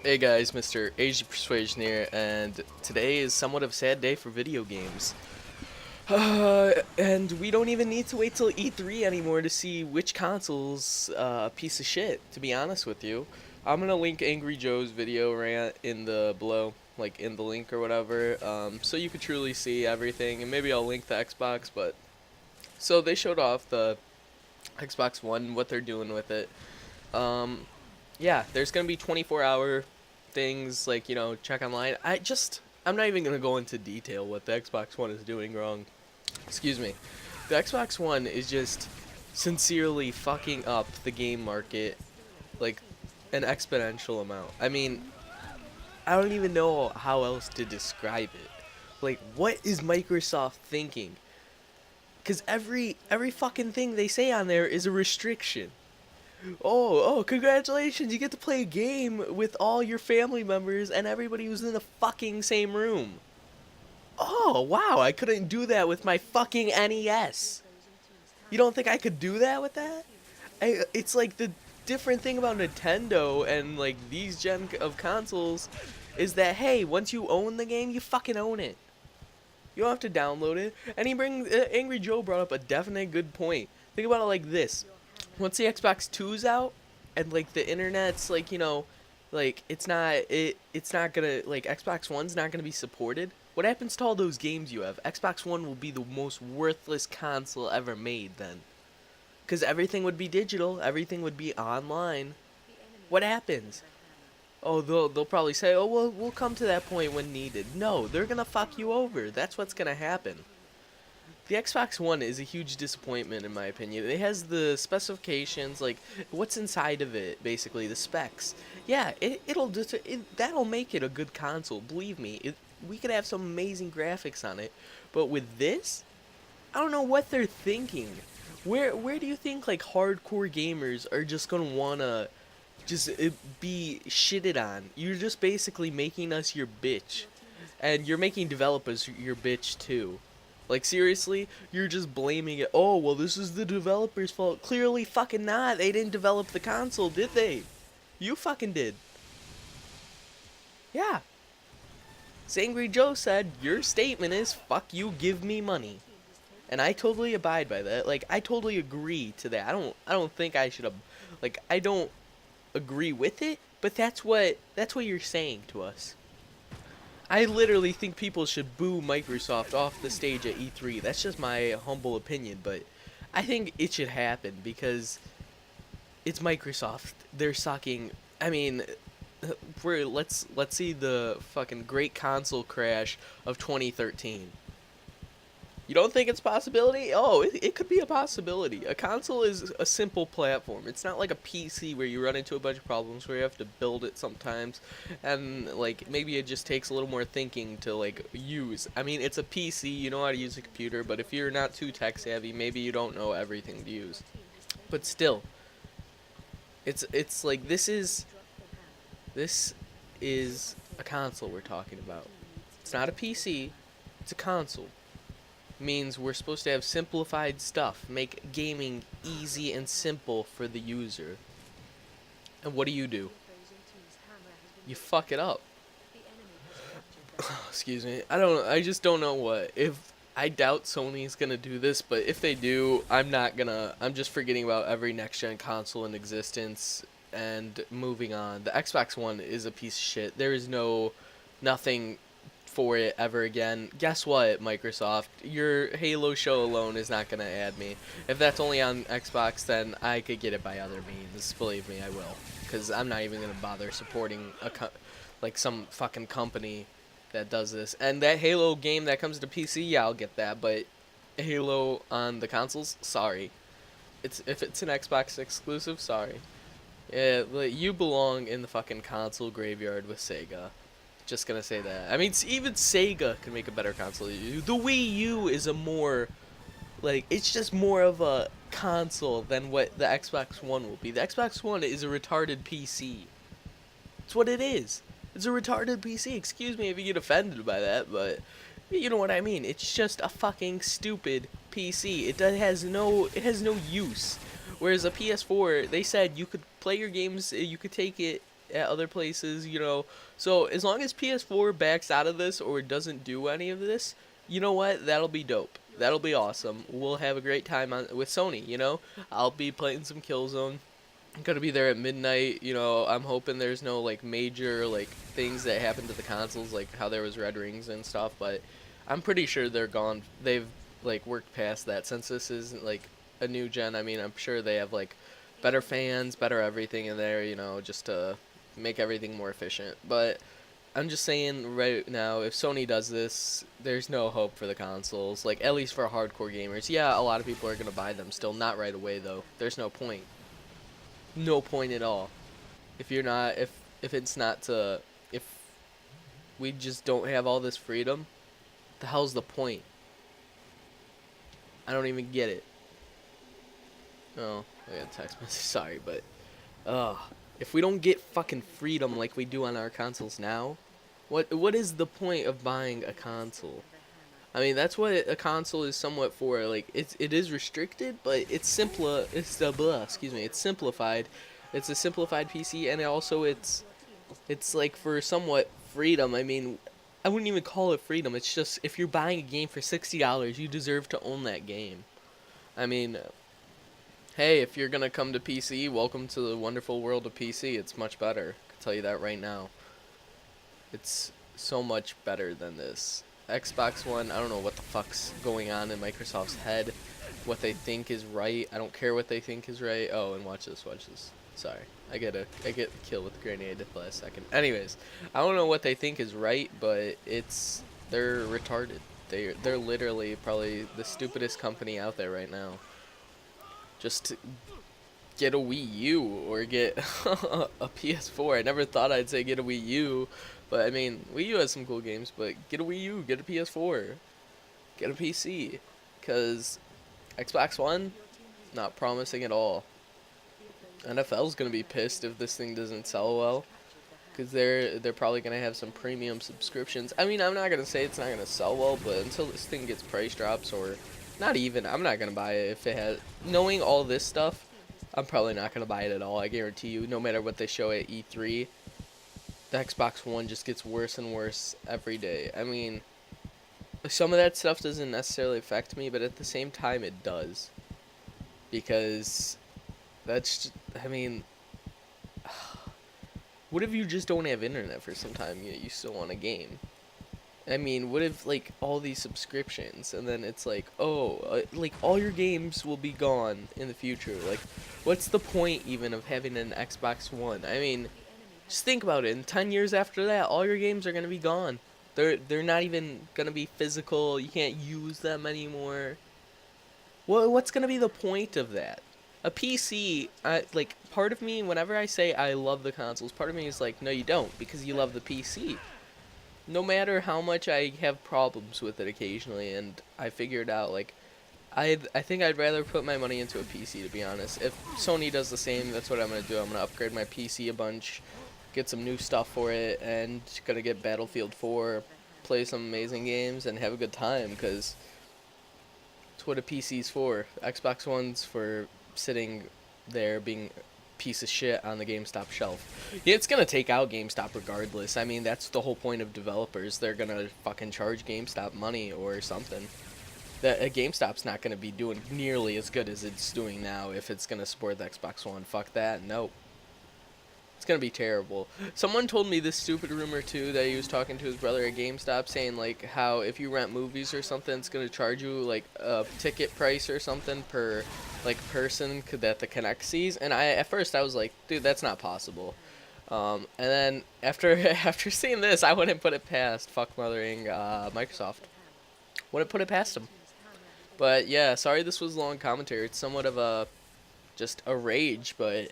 Hey guys, Mr. Asian Persuasion here, and today is somewhat of a sad day for video games. And we don't even need to wait till E3 anymore to see which console's a piece of shit, to be honest with you. I'm gonna link Angry Joe's video rant in the below, like in the link or whatever, so you could truly see everything, and maybe I'll link the Xbox, but... So they showed off the Xbox One, what they're doing with it. Um, yeah, there's gonna be 24-hour things like, check online. I'm not even gonna go into detail what the Xbox One is doing wrong. Excuse me. The Xbox One is just sincerely fucking up the game market like an exponential amount. I mean, I don't even know how else to describe it. Like, what is Microsoft thinking? Because every fucking thing they say on there is a restriction. Oh, congratulations, you get to play a game with all your family members and everybody who's in the fucking same room. Oh, wow, I couldn't do that with my fucking NES. You don't think I could do that with that? It's like the different thing about Nintendo and like these gen of consoles is that, hey, once you own the game, you fucking own it. You don't have to download it. And Angry Joe brought up a definite good point. Think about it like this. Once the Xbox 2's out and like the internet's like, like it's not gonna, like, Xbox One's not gonna be supported. What happens to all those games you have? Xbox One will be the most worthless console ever made then. Cuz everything would be digital, everything would be online. What happens? Oh, they'll probably say, "Oh, well, we'll come to that point when needed." No, they're going to fuck you over. That's what's going to happen. The Xbox One is a huge disappointment in my opinion. It has the specifications, like what's inside of it, basically the specs. Yeah, that'll make it a good console. Believe me, we could have some amazing graphics on it, but with this, I don't know what they're thinking. Where do you think like hardcore gamers are just gonna wanna just be shitted on? You're just basically making us your bitch, and you're making developers your bitch too. Like, seriously? You're just blaming it. Oh, well, this is the developer's fault. Clearly fucking not. They didn't develop the console, did they? You fucking did. Yeah. Sangry Joe said, your statement is, fuck you, give me money. And I totally abide by that. Like, I totally agree to that. I don't think I should have, like, I don't agree with it, but that's what you're saying to us. I literally think people should boo Microsoft off the stage at E3. That's just my humble opinion, but I think it should happen because it's Microsoft. They're sucking. I mean, let's see the fucking great console crash of 2013. You don't think it's a possibility? Oh, it could be a possibility. A console is a simple platform. It's not like a PC where you run into a bunch of problems where you have to build it sometimes. And, like, maybe it just takes a little more thinking to, like, use. I mean, it's a PC, you know how to use a computer, but if you're not too tech savvy, maybe you don't know everything to use. But still, it's like this is a console we're talking about. It's not a PC, it's a console. Means we're supposed to have simplified stuff, make gaming easy and simple for the user. And what do? You fuck it up. Excuse me. I just don't know what. If I doubt Sony's gonna do this, but if they do, I'm just forgetting about every next gen console in existence and moving on. The Xbox One is a piece of shit. There is nothing for it ever again. Guess what, Microsoft? Your Halo show alone is not going to add me. If that's only on Xbox, then I could get it by other means. Believe me, I will. Because I'm not even going to bother supporting like some fucking company that does this. And that Halo game that comes to PC, yeah, I'll get that. But Halo on the consoles, sorry. If it's an Xbox exclusive, sorry. Yeah, you belong in the fucking console graveyard with Sega. Just gonna say that. I mean, even Sega can make a better console. The Wii U is a more, like, it's just more of a console than what the Xbox One will be. The Xbox One is a retarded PC. It's what it is. It's a retarded PC. Excuse me if you get offended by that, but you know what I mean. It's just a fucking stupid PC. It has no use. Whereas a PS4, they said you could play your games, you could take it at other places, you know. So as long as PS4 backs out of this or doesn't do any of this, you know what? That'll be dope. That'll be awesome. We'll have a great time with Sony, you know. I'll be playing some Killzone. I'm gonna be there at midnight. You know, I'm hoping there's no like major like things that happen to the consoles, like how there was red rings and stuff. But I'm pretty sure they're gone. They've like worked past that since this is like a new gen. I mean, I'm sure they have like better fans, better everything in there. You know, just to make everything more efficient. But I'm just saying right now, if Sony does this, there's no hope for the consoles. Like at least for hardcore gamers. Yeah, a lot of people are gonna buy them still. Not right away though. There's no point. No point at all. If you're not, if it's not to, if we just don't have all this freedom, the hell's the point? I don't even get it. Oh, I got a text message. Sorry, but if we don't get fucking freedom like we do on our consoles now, what is the point of buying a console? I mean, that's what a console is somewhat for. Like, it is restricted, but it's simpler. It's the blah, excuse me. It's simplified. It's a simplified PC, and also it's like for somewhat freedom. I mean, I wouldn't even call it freedom. It's just if you're buying a game for $60, you deserve to own that game. I mean, hey, if you're gonna come to PC, welcome to the wonderful world of PC. It's much better. I can tell you that right now. It's so much better than this. Xbox One, I don't know what the fuck's going on in Microsoft's head. What they think is right. I don't care what they think is right. Oh, and watch this, watch this. Sorry. I get killed with a grenade at the last second. Anyways, I don't know what they think is right, but they're retarded. They're literally probably the stupidest company out there right now. Just get a Wii U or get a PS4. I never thought I'd say get a Wii U, but I mean, Wii U has some cool games, but get a Wii U, get a PS4, get a PC, because Xbox One, not promising at all. NFL's going to be pissed if this thing doesn't sell well, because they're probably going to have some premium subscriptions. I mean, I'm not going to say it's not going to sell well, but until this thing gets price drops, or not even, I'm not going to buy it if it has, knowing all this stuff, I'm probably not going to buy it at all. I guarantee you, no matter what they show at E3, the Xbox One just gets worse and worse every day. I mean, some of that stuff doesn't necessarily affect me, but at the same time it does. Because that's, I mean, what if you just don't have internet for some time yet you still want a game? I mean, what if, like, all these subscriptions, and then it's like, oh, like, all your games will be gone in the future. Like, what's the point, even, of having an Xbox One? I mean, just think about it. In 10 years after that, all your games are going to be gone. They're not even going to be physical. You can't use them anymore. What's going to be the point of that? A PC, like, part of me, whenever I say I love the consoles, part of me is like, no, you don't, because you love the PC. No matter how much I have problems with it occasionally, and I figured out, like, I think I'd rather put my money into a PC, to be honest. If Sony does the same, that's what I'm going to do. I'm going to upgrade my PC a bunch, get some new stuff for it, and going to get Battlefield 4, play some amazing games, and have a good time, because it's what a PC's for. Xbox One's for sitting there being piece of shit on the GameStop shelf. Yeah, it's gonna take out GameStop regardless. I mean, that's the whole point of developers. They're gonna fucking charge GameStop money or something. That GameStop's not gonna be doing nearly as good as it's doing now if it's gonna support the Xbox One. Fuck that. Nope. It's gonna be terrible. Someone told me this stupid rumor too that he was talking to his brother at GameStop, saying like how if you rent movies or something, it's gonna charge you like a ticket price or something per like person that the Connect sees. And at first I was like, dude, that's not possible. And then after seeing this, I wouldn't put it past mothering Microsoft. Wouldn't put it past them. But yeah, sorry this was a long commentary. It's somewhat of just a rage, but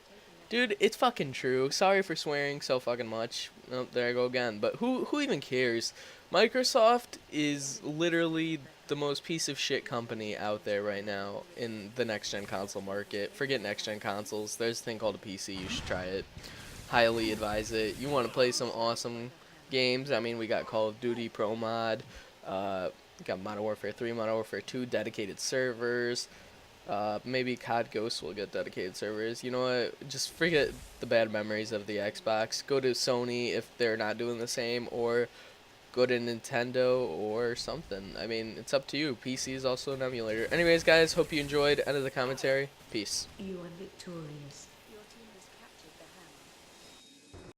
dude, it's fucking true. Sorry for swearing so fucking much. Oh, there I go again. But who even cares? Microsoft is literally the most piece of shit company out there right now in the next-gen console market. Forget next-gen consoles. There's a thing called a PC. You should try it. Highly advise it. You want to play some awesome games. I mean, we got Call of Duty Pro Mod. We got Modern Warfare 3, Modern Warfare 2, dedicated servers. Maybe COD Ghost will get dedicated servers. You know what? Just forget the bad memories of the Xbox. Go to Sony if they're not doing the same, or go to Nintendo or something. I mean, it's up to you. PC is also an emulator. Anyways, guys, hope you enjoyed. End of the commentary. Peace. You are victorious.